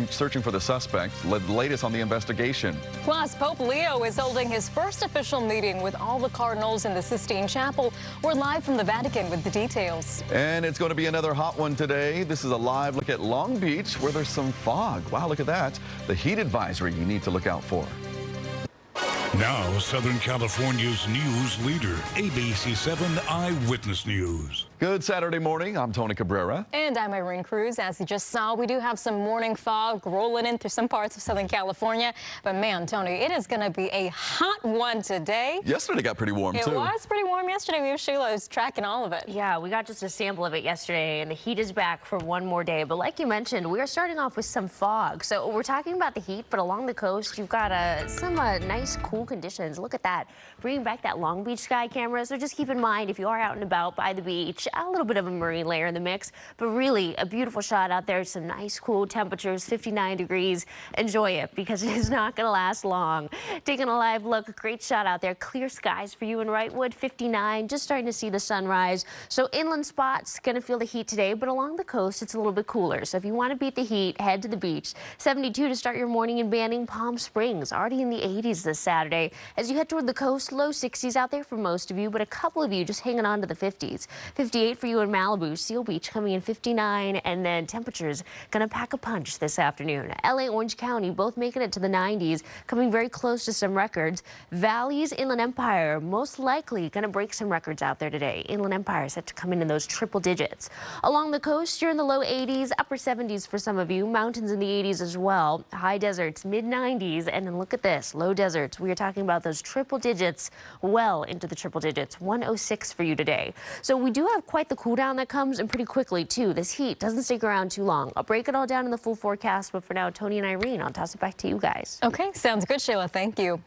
searching for the suspect. The latest on the investigation. Plus, Pope Leo is holding his first official meeting with all the cardinals in the Sistine Chapel. We're live from the Vatican with the details. And it's going to be another hot one today. This is a live look at Long Beach, where there's some fog. Wow, look at that. The heat advisory you need to look out for. Now, Southern California's news leader, ABC 7 Eyewitness News. Good Saturday morning. I'm Tony Cabrera. And I'm Irene Cruz. As you just saw, we do have some morning fog rolling in through some parts of Southern California. But man, Tony, it is going to be a hot one today. Yesterday got pretty warm, too. It was pretty warm yesterday. We have Sheila who's tracking all of it. Yeah, we got just a sample of it yesterday, and the heat is back for one more day. But like you mentioned, we are starting off with some fog. So we're talking about the heat, but along the coast, you've got some nice, cool conditions. Look at that. Bringing back that Long Beach sky camera. So just keep in mind, if you are out and about by the beach, a little bit of a marine layer in the mix, but really a beautiful shot out there. Some nice, cool temperatures, 59 degrees. Enjoy it because it is not going to last long. Taking a live look, a great shot out there. Clear skies for you in Wrightwood, 59. Just starting to see the sunrise. So inland spots going to feel the heat today, but along the coast, it's a little bit cooler. So if you want to beat the heat, head to the beach. 72 to start your morning in Banning, Palm Springs. Already in the 80s this Saturday. As you head toward the coast, low 60s out there for most of you, but a couple of you just hanging on to the 50s. 58 for you in Malibu, Seal Beach coming in 59, and then temperatures going to pack a punch this afternoon. LA, Orange County, both making it to the 90s, coming very close to some records. Valleys, Inland Empire, most likely going to break some records out there today. Inland Empire set to come in those triple digits. Along the coast, you're in the low 80s, upper 70s for some of you. Mountains in the 80s as well. High deserts, mid 90s, and then look at this, low deserts. We are talking about those triple digits, well into the triple digits. 106 for you today. So we do have quite the cool down that comes, and pretty quickly too. This heat doesn't stick around too long. I'll break it all down in the full forecast, but for now, Tony and Irene, I'll toss it back to you guys. Okay, sounds good, Sheila. Thank you.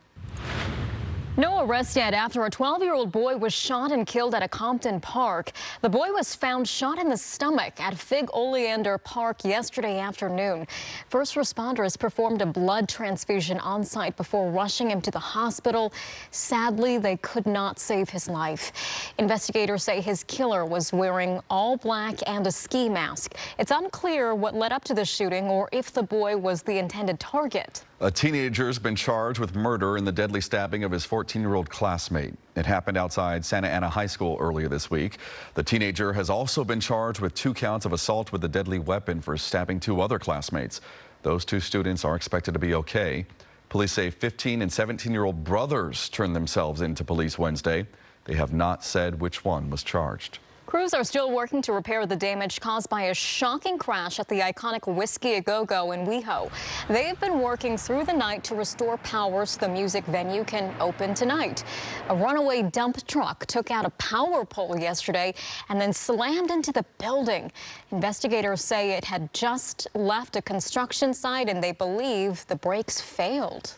No arrest yet after a 12-year-old boy was shot and killed at a Compton park. The boy was found shot in the stomach at Fig Oleander Park yesterday afternoon. First responders performed a blood transfusion on site before rushing him to the hospital. Sadly, they could not save his life. Investigators say his killer was wearing all black and a ski mask. It's unclear what led up to the shooting or if the boy was the intended target. A teenager has been charged with murder in the deadly stabbing of his 14-year-old classmate. It happened outside Santa Ana High School earlier this week. The teenager has also been charged with 2 counts of assault with a deadly weapon for stabbing 2 other classmates. Those 2 students are expected to be okay. Police say 15 and 17-year-old brothers turned themselves into police Wednesday. They have not said which one was charged. Crews are still working to repair the damage caused by a shocking crash at the iconic Whiskey A Go-Go in WeHo. They've been working through the night to restore power so the music venue can open tonight. A runaway dump truck took out a power pole yesterday and then slammed into the building. Investigators say it had just left a construction site and they believe the brakes failed.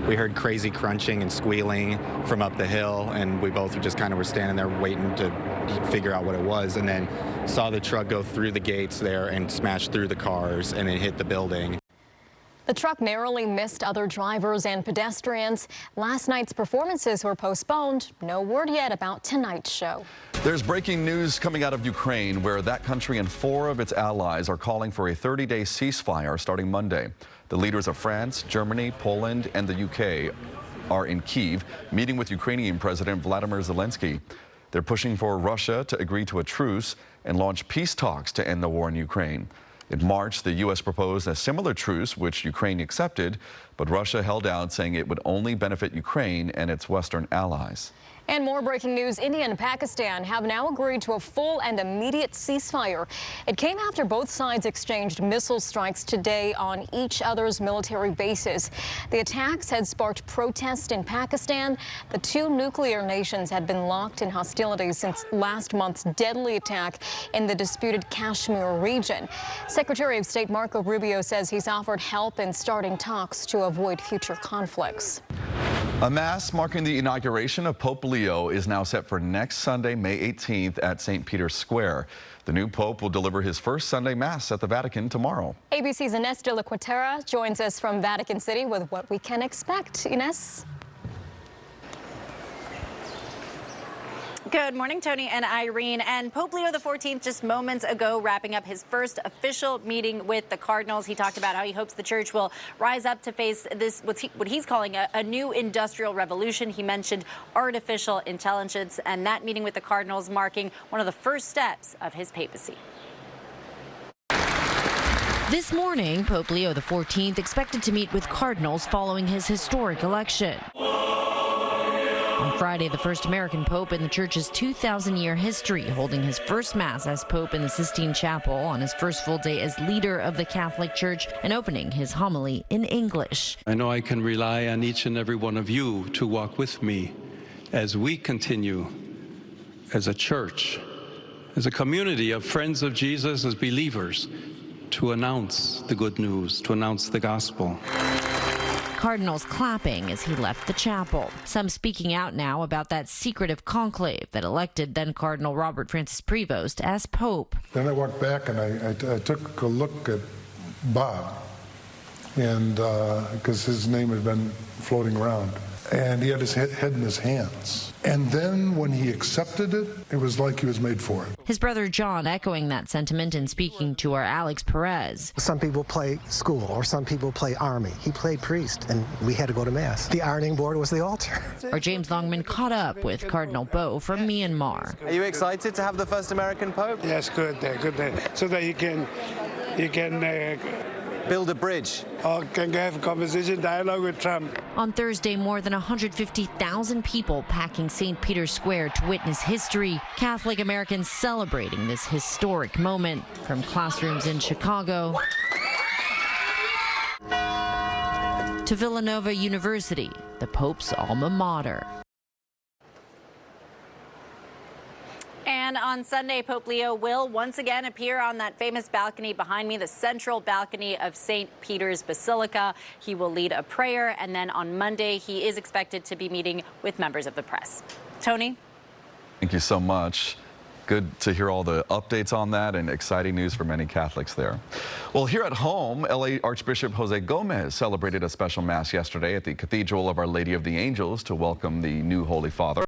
We heard crazy crunching and squealing from up the hill, and we both just kind of were standing there waiting to figure out what it was, and then saw the truck go through the gates there and smash through the cars and then hit the building. The truck narrowly missed other drivers and pedestrians. Last night's performances were postponed. No word yet about tonight's show. There's breaking news coming out of Ukraine, where that country and 4 of its allies are calling for a 30-day ceasefire starting Monday. The leaders of France, Germany, Poland, and the UK are in Kyiv, meeting with Ukrainian President Vladimir Zelensky. They're pushing for Russia to agree to a truce and launch peace talks to end the war in Ukraine. In March, the U.S. proposed a similar truce, which Ukraine accepted, but Russia held out, saying it would only benefit Ukraine and its Western allies. And more breaking news, India and Pakistan have now agreed to a full and immediate ceasefire. It came after both sides exchanged missile strikes today on each other's military bases. The attacks had sparked protests in Pakistan. The 2 nuclear nations had been locked in hostilities since last month's deadly attack in the disputed Kashmir region. Secretary of State Marco Rubio says he's offered help in starting talks to avoid future conflicts. A mass marking the inauguration of Pope Leo is now set for next Sunday, May 18th at St. Peter's Square. The new Pope will deliver his first Sunday Mass at the Vatican tomorrow. ABC's Ines de la Quatera joins us from Vatican City with what we can expect. Ines? Good morning, Tony and Irene. And Pope Leo XIV just moments ago wrapping up his first official meeting with the Cardinals. He talked about how he hopes the church will rise up to face this, what he's calling a new industrial revolution. He mentioned artificial intelligence, and that meeting with the Cardinals marking one of the first steps of his papacy. This morning, Pope Leo XIV expected to meet with cardinals following his historic election. On Friday, the first American pope in the church's 2,000-year history, holding his first mass as pope in the Sistine Chapel on his first full day as leader of the Catholic Church and opening his homily in English. I know I can rely on each and every one of you to walk with me as we continue as a church, as a community of friends of Jesus, as believers, to announce the good news, to announce the gospel. Cardinals clapping as he left the chapel. Some speaking out now about that secretive conclave that elected then Cardinal Robert Francis Prevost as Pope. Then I walked back and I took a look at Bob, and because his name had been floating around, and he had his head in his hands. And then when he accepted it, it was like he was made for it. His brother John echoing that sentiment and speaking to our Alex Perez. Some people play school or some people play army. He played priest, and we had to go to mass. The ironing board was the altar. Our James Longman caught up with Cardinal Bo from Myanmar. Are you excited to have the first American Pope? Yes, good day. So that you can build a bridge. Or can have a conversation, dialogue with Trump. On Thursday, more than 150,000 people packing St. Peter's Square to witness history. Catholic Americans celebrating this historic moment from classrooms in Chicago to Villanova University, the Pope's alma mater. And on Sunday, Pope Leo will once again appear on that famous balcony behind me, the central balcony of St. Peter's Basilica. He will lead a prayer, and then on Monday, he is expected to be meeting with members of the press. Tony? Thank you so much. Good to hear all the updates on that, and exciting news for many Catholics there. Well, here at home, LA Archbishop Jose Gomez celebrated a special mass yesterday at the Cathedral of Our Lady of the Angels to welcome the new Holy Father.